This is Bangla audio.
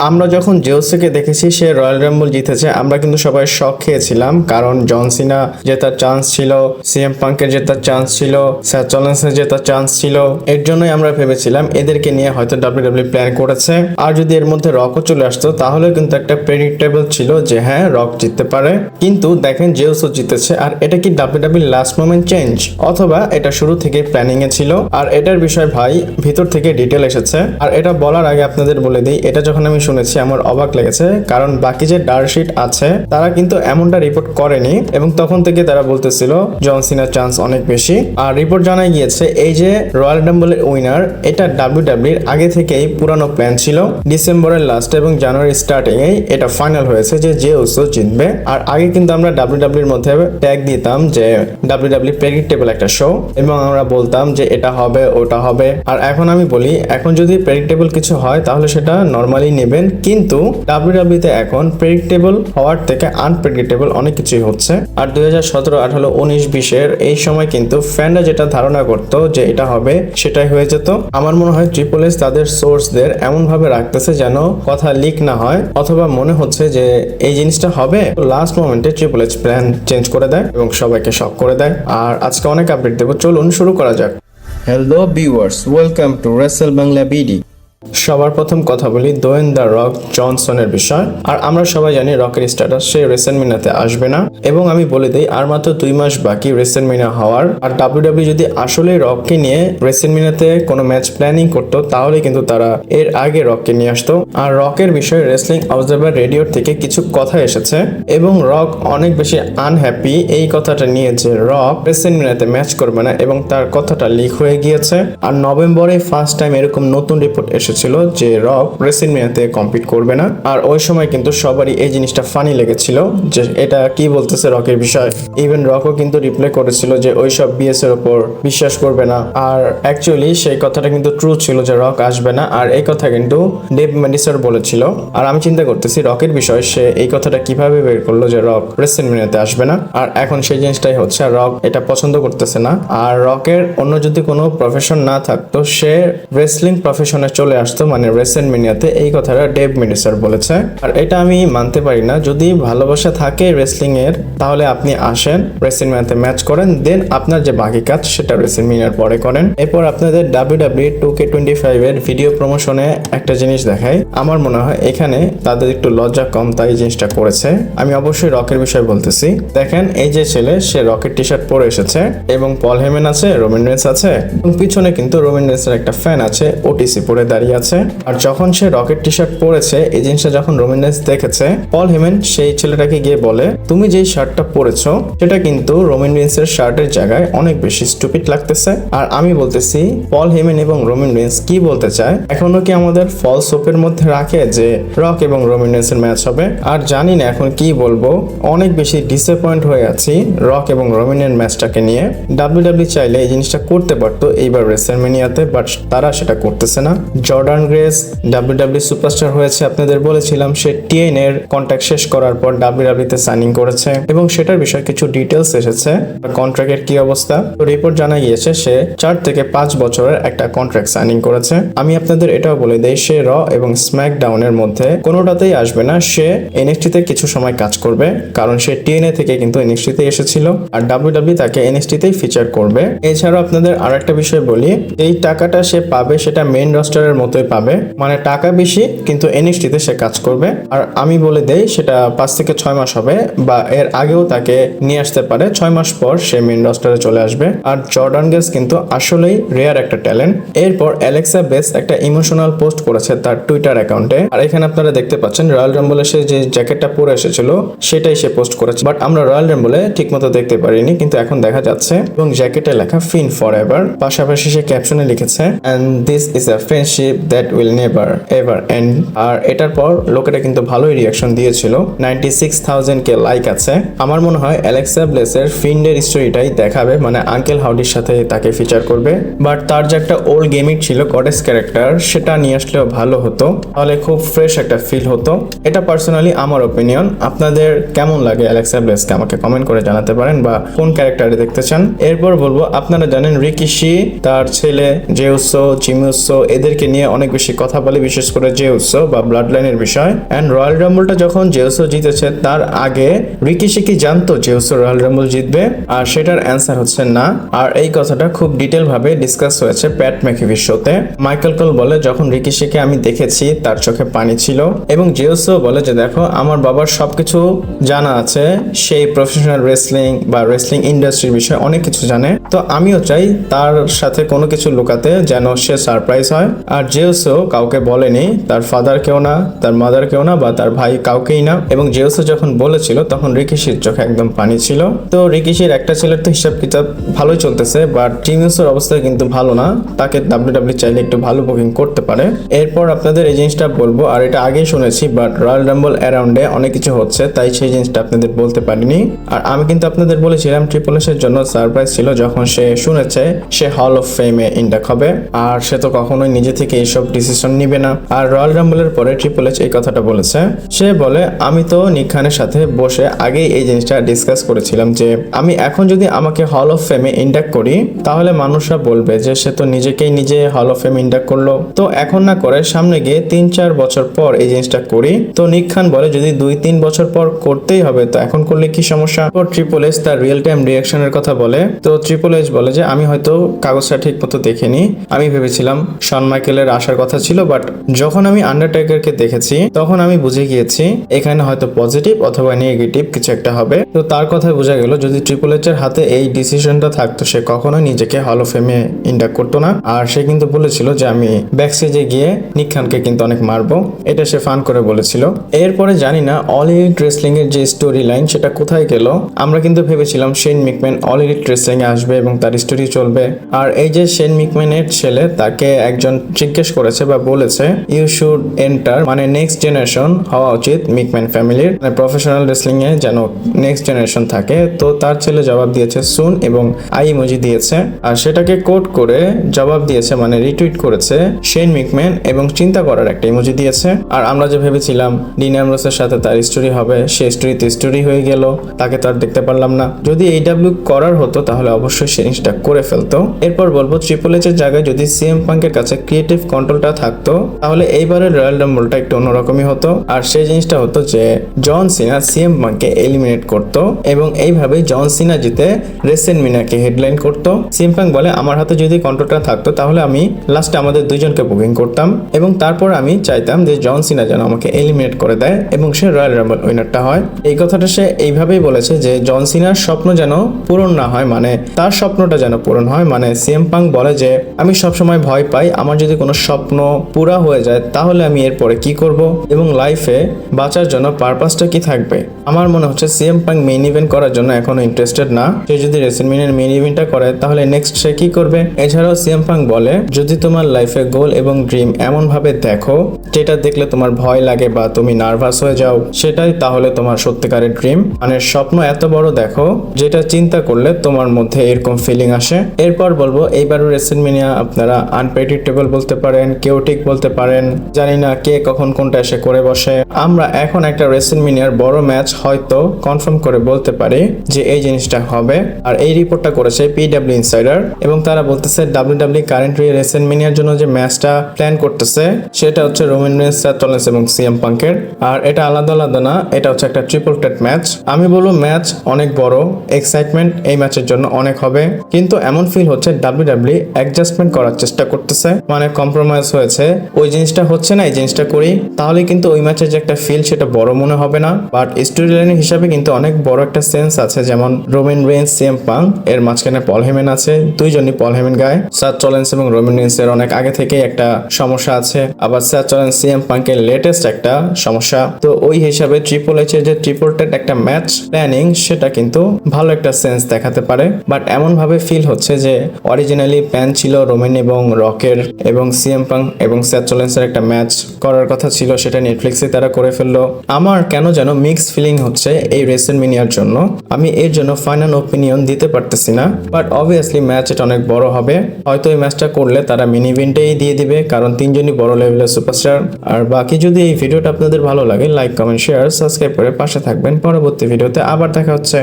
আমরা যখন জেউসকে দেখেছি সে রয়্যাল রাম্বল জিতেছে, আমরা কিন্তু সবাই শক খেয়েছিলাম, কারণ জন সিনা জেতার চান্স ছিল, সিএম পাঙ্কের জেতার চান্স ছিল, স্যাথ রলিন্সের জেতার চান্স ছিল। এর জন্যই আমরা ভেবেছিলাম এদেরকে নিয়ে হয়তো ডাব্লিউডাব্লিউ প্ল্যান করেছে। আর যদি এর মধ্যে রকও চলে আসতো তাহলে কিন্তু একটা প্রেডিক্টেবল ছিল যে হ্যাঁ রক জিততে পারে। কিন্তু দেখেন জেউসও জিতেছে। আর এটা কি ডাব্লিউডাব্লিউ লাস্ট মোমেন্ট চেঞ্জ, অথবা এটা শুরু থেকে প্ল্যানিং এ ছিল? আর এটার বিষয় ভাই ভিতর থেকে ডিটেল এসেছে। আর এটা বলার আগে আপনাদের বলে দিই, এটা যখন আমি শুনেছি আমার অবাক লেগেছে, কারণ বাকি যে ডার্কশিট আছে তারা কিন্তু এমনটা রিপোর্ট করেনি, এবং তখন থেকে তারা বলতেছিল জন সিনার চান্স অনেক বেশি। আর রিপোর্ট জানা গিয়েছে এই যে রয়্যাল রাম্বলের উইনার, এটা ডাব্লিউডাব্লিউর আগে থেকেই পুরানো প্ল্যান ছিল। ডিসেম্বরের লাস্ট এবং জানুয়ারি স্টার্টিং এ এটা ফাইনাল হয়েছে যে জেউসো জিতবে। আর আগে কিন্তু আমরা ডাব্লিউডাব্লিউর মধ্যে ট্যাগ দিতাম যে ডাব্লিউডাব্লিউ প্রেডিক্টেবল একটা শো, এবং আমরা বলতাম যে এটা হবে ওটা হবে। আর এখন আমি বলি, এখন যদি প্রেডিক্টেবল কিছু হয় তাহলে সেটা নর্মালি নেবেন, কিন্তু ডাব্লিউডাব্লিউতে এখন প্রেডিক্টেবল হওয়ার থেকে আনপ্রেডিক্টেবল অনেক কিছুই হচ্ছে। আর 2017, 18, 19, 20 এই সময় কিন্তু ফ্যানরা যেটা ধারণা করতো যে এটা হবে সেটাই হয়ে যেত। আমার মনে হয় ট্রিপল এইচ তাদের সোর্সদের এমন ভাবে রাখতেছে যেন কথা লিক না হয়, অথবা মনে হচ্ছে যে এই জিনিসটা হবে, লাস্ট মোমেন্টে ট্রিপল এইচ প্ল্যান চেঞ্জ করে দেয় এবং সবাইকে শক করে দেয়। আর আজকে অনেক আপডেট দেবো, চলুন শুরু করা যাক। Hello viewers, welcome to Rachel Bangla BD. সবার প্রথম কথা বলি দোয়েন দ্য রক জনসনের বিষয়। আর আমরা সবাই জানি রকের স্ট্যাটাস সে রেসেলমেনিয়াতে আসবে না, এবং আমি বলে দিই আর মাত্র 2 মাস বাকি রেসেলমেনিয়া হওয়ার। আর ডাব্লিউডাব্লিউ যদি আসলে রককে নিয়ে রেসেলমেনিয়াতে কোনো ম্যাচ প্ল্যানিং করতো তাহলে কিন্তু তারা এর আগে রককে নিয়ে আসতো। আর রকের বিষয়ে রেসলিং অবজারভার রেডিওর থেকে কিছু কথা এসেছে, এবং রক অনেক বেশি আনহ্যাপি এই কথাটা নিয়ে যে রক রেসেলমেনিয়াতে ম্যাচ করবে না, এবং তার কথাটা লিক হয়ে গিয়েছে। আর নভেম্বরে ফার্স্ট টাইম এরকম নতুন রিপোর্ট এসেছিল যে রক রেসেলমেনিয়াতে কম্পিট করবে না। আর ওই সময় কিন্তু সবারই এই জিনিসটা ফানি লেগেছিল যে এটা কি বলতেছে রকের বিষয়। ইভেন রকও কিন্তু রিপ্লাই করেছিল যে ওইসব বিএস এর উপর বিশ্বাস করবে না। আর অ্যাকচুয়ালি সেই কথাটা কিন্তু ট্রু ছিল যে রক আসবে না, আর এই কথা কিন্তু ডেভ মেডিসার বলেছিল। আর আমি চিন্তা করতেছি রকের বিষয় সে এই কথাটা কিভাবে বের করলো যে রক রেসেলমেনিয়াতে আসবে না। আর এখন সেই জিনিসটাই হচ্ছে, আর রক এটা পছন্দ করতেছে না। আর রকের অন্য যদি কোনো প্রফেশন না থাকতো সে রেসলিং প্রফেশনে চলে আসতো, মানে রেসেলমেনিয়াতে। এই কথাটা ডেভ মেডিসার বলেছে। আর এটা আমি মানতে পারি না। যদি ভালোবাসা থাকে রেসলিং এর তাহলে আপনি আসেন রেসেলমেনিয়াতে ম্যাচ করেন, দেন আপনার যে বাকি কাজ সেটা রেসেলমেনিয়ার পরে করেন। এরপর আপনাদের ডাব্লিউডাব্লিউ 2K25 এর ভিডিও প্রমোশনে একটা জিনিস দেখাই, আমার মনে হয় এখানে তাদের একটু লজ্জা কম, তাই এই জিনিসটা করেছে। আমি অবশ্যই রকের বিষয় বলতেছি। দেখেন এই যে ছেলে সে রকের টি শার্ট পরে এসেছে, এবং পল হেমেন আছে, রোমান রেন্স আছে, এবং পিছনে কিন্তু রোমান রেন্সের একটা ফ্যান আছে ওটিসি পরে দাঁড়িয়ে আছে। আর যখন সে রকেট টি শার্ট পরেছে এই জিনিসটা যখন রোমান রেন্স দেখেছে, পল হেমেন সেই ছেলেটাকে গিয়ে বলে তুমি যেই শার্টটা পরেছো সেটা কিন্তু রোমান রেন্সের শার্টের জায়গায় অনেক বেশি স্টুপিড লাগতেছে। আর আমি বলতেছি পল হেমেন এবং রোমান রেন্স কি বলতে চায়, এখনো কি আমাদের ফলস হোপের মধ্যে রাখে যে রক এবং রোমান রেন্সের ম্যাচ হবে? আর জানি না এখন কি বলবো, অনেক বেশি ডিসঅ্যাপয়েন্ট হয়ে আছি রক এবং রোমানের ম্যাচটাকে নিয়ে। ডাব্লিউডাব্লিউ চাইলে এই জিনিসটা করতে পারতো এইবার রেসেলমেনিয়াতে, বাট তারা সেটা করতেছে না। জর্ডান গ্রেস ডাব্লিউডাব্লিউ সুপারস্টার হয়েছে, আপনাদের বলেছিলাম সে টিএন এর কন্ট্রাক্ট শেষ করার পর ডাব্লিউডাব্লিউ তে সাইনিং করেছে, এবং সেটার বিষয়ে কিছু ডিটেলস এসেছে। কন্ট্রাক্টের কি অবস্থা, তো রিপোর্ট জানা গিয়েছে সে 4 থেকে 5 বছরের একটা কন্ট্রাক্ট সাইনিং করেছে। আমি আপনাদের এটাও বলে দেই সে র এবং স্ম্যাকডাউনের মধ্যে কোনোটাতেই আসবে না, সে এনএক্সটি তে কিছু সময় কাজ করবে, কারণ সে টিএনএ থেকে কিন্তু এনএক্সটি তে এসেছিল, আর ডাব্লিউডাব্লিউ তাকে এনএক্সটি তেই ফিচার করবে। এছাড়াও আপনাদের আরেকটা বিষয় বলি, এই টাকাটা সে পাবে সেটা মেইন রস্টারের মতোই পাবে, মানে টাকা বেশি কিন্তু এনএক্সটি তে সে কাজ করবে। আর আমি বলে দেই সেটা 5 থেকে 6 মাস হবে, বা এর আগেও তাকে নিয়ে আসতে পারে, 6 মাস পর সে মেইন রস্টারে চলে আসবে। আর জর্ডান গেস কিন্তু আসলেই রেয়ার একটা ট্যালেন্ট। এরপর অ্যালেক্সা বেস একটা ইমোশনাল পোস্ট করেছে তার টুইটার অ্যাকাউন্টে, আর এখানে আপনারা দেখতে পাচ্ছেন রয়্যাল রাম্বলে সে যে জ্যাকেটটা পরে এসেছিল সেটাই সে পোস্ট করেছে, বাট আমরা রয়্যাল রাম্বলে ঠিকমতো দেখতে পারিনি, কিন্তু এখন দেখা যাচ্ছে। এবং জ্যাকেটে লেখা ফিন ফর এভার, পাশাপাশি সে ক্যাপশনে লিখেছে and this is a friendship that will never ever end. আর এটার পর লোকেরা কিন্তু ভালোই রিয়াকশন দিয়েছিল, 96,000 কে লাইক আছে। আমার মনে হয় অ্যালেক্সা ব্লেসের ফিন্ডের স্টোরিটাই দেখাবে, মানে আঙ্কেল হাউডির সাথে তাকে ফিচার করবে, বাট তার যে একটা ওল্ড গেমিক ছিল গডেস ক্যারেক্টার সেটা নিয়ে আসলেও ভালো হতো, তাহলে খুব ফ্রেশ একটা ফিল হতো। এটা পার্সোনালি আমার ওপিনিয়ন। আপনাদের কেমন লাগে অ্যালেক্সা ব্লেসকে আমাকে কমেন্ট করে জানাতে পারেন, বা কোন ক্যারেক্টারে দেখতে চান। এরপর বলবো আপনারা জানেন রিকিশি তার ছেলে জেউসো, জিমিউসো এদেরকে নিয়ে নিয়ে অনেক বেশি কথা বলে, বিশেষ করে জেউসো বা ব্লাড লাইনের বিষয়। এন্ড রয়্যাল রাম্বলটা যখন জেউসো জিতেছে তার আগে রিকিশি কি জানতো জেউসো রয়্যাল রাম্বল জিতবে? আর সেটার অ্যান্সার হচ্ছে না। আর এই কথাটা খুব ডিটেল ভাবে ডিসকাস হয়েছে প্যাট ম্যাকিভির শোতে। মাইকেল কোল বলে যখন রিকিশিকে আমি দেখেছি তার চোখে পানি ছিল, এবং জেউসো বলে যে দেখো আমার বাবার সবকিছু জানা আছে, সেই প্রফেশনাল রেসলিং বা রেসলিং ইন্ডাস্ট্রির বিষয়ে অনেক কিছু জানে, তো আমিও চাই তার সাথে কোনো কিছু লুকাতে যেন সে সারপ্রাইজ হয়। আর জেউসো কাউকে বলেনি, তার ফাদার কেউ না, তার মাদার কেউ না, বা তার ভাই কাউকেই না। এবং জেউসো যখন বলেছিল তখন রিকিশির চোখে একদম পানি ছিল। তো রিকিশির একটা ছেলের তো হিসাব কিতাব ভালোই চলতেছে, বাট জিউসোর অবস্থা কিন্তু ভালো না, তাকে ডাব্লিউডাব্লিউ চাইলে একটু ভালো বুকিং করতে পারে। এরপর আপনাদের এই জিনিসটা বলবো, আর এটা আগেই শুনেছি, বাট রয়্যাল রাম্বল অ্যারাউন্ডে অনেক কিছু হচ্ছে তাই সেই জিনিসটা আপনাদের বলতে পারিনি। আর আমি কিন্তু আপনাদের বলেছিলাম ট্রিপল এর জন্য সারপ্রাইজ ছিল যখন সে শুনেছে সে হল অফ ফেমে ইন্ডাক্ট হবে, আর সে তো কখনোই নিজে থেকে এইসব ডিসিশন নিবে না। আর রয়্যাল রাম্বলের পরে ট্রিপল এইচ এই কথাটা বলেছে, সে বলে আমি তো নিক খানের সাথে বসে আগেই এই জিনিসটা ডিসকাস করেছিলাম যে আমি এখন যদি আমাকে হল অফ ফেমে ইন্ডাক্ট করি তাহলে মানুষরা বলবে যে সে তো নিজেকেই নিজে হল অফ ফেম ইন্ডাক্ট করলো, তো এখন না করে সামনে গিয়ে 3-4 বছর পর এই জিনিসটা করি। তো নিক খান বলে যদি 2-3 বছর পর করতেই হবে তো এখন করলে কি সমস্যা? ট্রিপল এইচ তার রিয়েল টাইম রিয়াকশনের কথা বলে। তো ট্রিপল এইচ বলে যে আমি হয়তো কাগজটা ঠিক মতো দেখিনি, আমি ভেবেছিলাম শন মাইকেলের আসার কথা ছিল, বাট যখন আমি আন্ডারটেকারকে দেখেছি তখন আমি বুঝে গিয়েছি এখানে হয়তো পজিটিভ অথবা নেগেটিভ কিছু একটা হবে। তো তার কথায় বোঝা গেল যদি ট্রিপল এইচ এর হাতে এই ডিসিশনটা থাকতো সে কখনোই নিজেকে হল অফ ফেমে ইন্ডাক্ট করতো না। আর সে কিন্তু বলেছিল যে আমি ব্যাকস্টেজে গিয়ে নিক খানকে কিন্তু অনেক মারবো, এটা সে ফান করে বলেছিল। এরপরে জানি না অল এলিট রেসলিং এর যে স্টোরি লাইন সেটা কোথায় গেল। আমরা কিন্তু ভেবেছিলাম শেন মিকম্যান অল এলিট রেসলিং এ আসবে এবং তার স্টোরি চলবে। আর এই যে শেন মিকম্যানের ছেলে তাকে একজন জিজ্ঞেস করেছে বা বলেছে ইউ শুড এন্টার, মানে নেক্সট জেনারেশন হওয়া উচিত মিকম্যান ফ্যামিলির, মানে প্রফেশনাল রেসলিং এ যেন নেক্সট জেনারেশন থাকে। তো তার ছেলে জবাব দিয়েছে সুন এবং আই ইমোজি দিয়েছে, আর সেটাকে কোড করে জবাব দিয়েছে মানে রিটুইট করেছে শেন মিকম্যান এবং চিন্তা করার একটা ইমোজি দিয়েছে। আর আমরা যে ভেবেছিলাম ডিন অ্যামব্রোসের সাথে তার স্টোরি হবে, সে স্টোরিতে স্টোরি হয়ে গেল, তাকে তো আর দেখতে পারলাম না। যদি এইডাব্লিউ করার হতো তাহলে অবশ্যই সে জিনিসটা করে ফেলতো। এরপর বলবো ট্রিপল এইচ এর জায়গায় যদি সিএম পাঙ্কের কাছে ক্রিয়েটিভ কন্ট্রোলটা থাকতো তাহলে এইবারের রয়্যাল রাম্বলটা একটু অন্যরকমই হতো। আর সেই জিনিসটা হতো যে জন সিনা সিএম পাঙ্ককে এলিমিনেট করতো এবং এইভাবেই জন সিনা জিতে রেসেলমেনিয়াকে হেডলাইন করতো। সিএম পাঙ্ক বলে আমার হাতে যদি কন্ট্রোলটা থাকতো তাহলে আমি লাস্টে আমাদের দুইজনকে বুকিং করতাম এবং তারপর আমি চাইতাম যে জন সিনা যেন আমাকে এলিমিনেট করে দেয় এবং সে রয়্যাল রাম্বল উইনারটা হয়। এই কথাটা সে এইভাবেই বলেছে যে জন সিনার স্বপ্ন যেন পূরণ না হয়, মানে তার স্বপ্নটা যেন পূরণ হয়। মানে সিএম পাঙ্ক বলে যে আমি সবসময় ভয় পাই আমার যদি কোনো স্বপ্ন পুরা হয়ে যায় তাহলে আমি এরপরে কি করব এবং লাইফে বাঁচার জন্য পারপাসটা কি থাকবে। আমার মনে হচ্ছে সিএম পাঙ্ক মেইন ইভেন্ট করার জন্য এখনো ইন্টারেস্টেড না। সে যদি রেসলমেনিয়ার মেইন ইভেন্টটা করে তাহলে নেক্সট সে কি করবে। এছাড়াও সিএম পাঙ্ক বলে যদি তোমার লাইফে গোল এবং ড্রিম এমন ভাবে দেখো যেটা দেখলে তোমার ভয় লাগে বা তুমি নার্ভাস হয়ে যাও, সেটাই তাহলে তোমার সত্যিকারের ড্রিম, মানে স্বপ্ন এত বড় দেখো যেটা চিন্তা করলে তোমার মধ্যে এরকম ফিলিং আসে। এরপর বলবো এইবারও রেসলমেনিয়া আপনারা আনপ্রেডিক্টেবল বলতে পারেন, কেওটিক বলতে পারেন, জানি না কে কখন কোনটা এসে করে বসে। আমরা এখন একটা রেসলমেনিয়ার বড় ম্যাচ হয়তো কনফার্ম করে বলতে পারি যে এই জিনিসটা হবে। আর এই রিপোর্টটা করেছে পিডব্লিউ ইনসাইডার এবং তারা বলতেছে ডাব্লিউডাব্লিউ কারেন্টলি রেসলমেনিয়ার জন্য যে ম্যাচটা প্ল্যান করতেছে সেটা হচ্ছে রোমান রেইন্স, সেথ রলিন্স এবং সিএম পাঙ্কের। আর এটা আলাদা আলাদা না, এটা হচ্ছে একটা ট্রিপল থ্রেট ম্যাচ। আমি বলবো ম্যাচ অনেক বড়, এক্সাইটমেন্ট এই ম্যাচের জন্য অনেক হবে, কিন্তু এমন ফিল হচ্ছে ডাব্লিউডাব্লিউ অ্যাডজাস্টমেন্ট করার চেষ্টা করতেছে, মানে কম্প্রোমাইজ হয়েছে, ওই জিনিসটা হচ্ছে না এই জিনিসটা করি, তাহলে কিন্তু ওই ম্যাচের যে একটা ফিল সেটা বড় মনে হবে না। বাট স্টোরি লাইনের হিসাবে কিন্তু অনেক বড় একটা সেন্স আছে, যেমন রোমান রেইন্স সিএম পাঙ্ক এর মাঝখানে পল হেমেন আছে, দুইজনই পল হেমেন গায়। সেথ রলিন্স এবং রোমান রেইন্স এর অনেক আগে থেকেই একটা সমস্যা আছে, আবার সেথ রলিন্স সিএম পাঙ্কের লেটেস্ট একটা সমস্যা। তো ওই হিসাবে ট্রিপল এইচ এর যে ট্রিপল থ্রেট একটা ম্যাচ প্ল্যানিং সেটা কিন্তু ভালো একটা সেন্স দেখাতে পারে। বাট এমন ভাবে ফিল হচ্ছে যে অরিজিনালি প্ল্যান ছিল রোমান এবং রকের এবং সিএম পাঙ্ক এবং সেথ রলিন্সের একটা ম্যাচ করার কথা ছিল, সেটা নেটফ্লিক্সে তারা করে ফেললো। আমার কেন যেন মিক্স ফিলিং হচ্ছে এই রেসলমেনিয়ার জন্য, আমি এর জন্য ফাইনাল ওপিনিয়ন দিতে পারতেছি না। বাট অবভিয়াসলি ম্যাচ এটা অনেক বড় হবে, হয়তো এই ম্যাচটা করলে তারা মিনি ইভেন্টেই দিয়ে দিবে কারণ তিনজনই বড় লেভেলের সুপারস্টার। আর বাকি যদি এই ভিডিওটা আপনাদের ভালো লাগে লাইক কমেন্ট শেয়ার সাবস্ক্রাইব করে পাশে থাকবেন। পরবর্তী ভিডিওতে আবার দেখা হচ্ছে।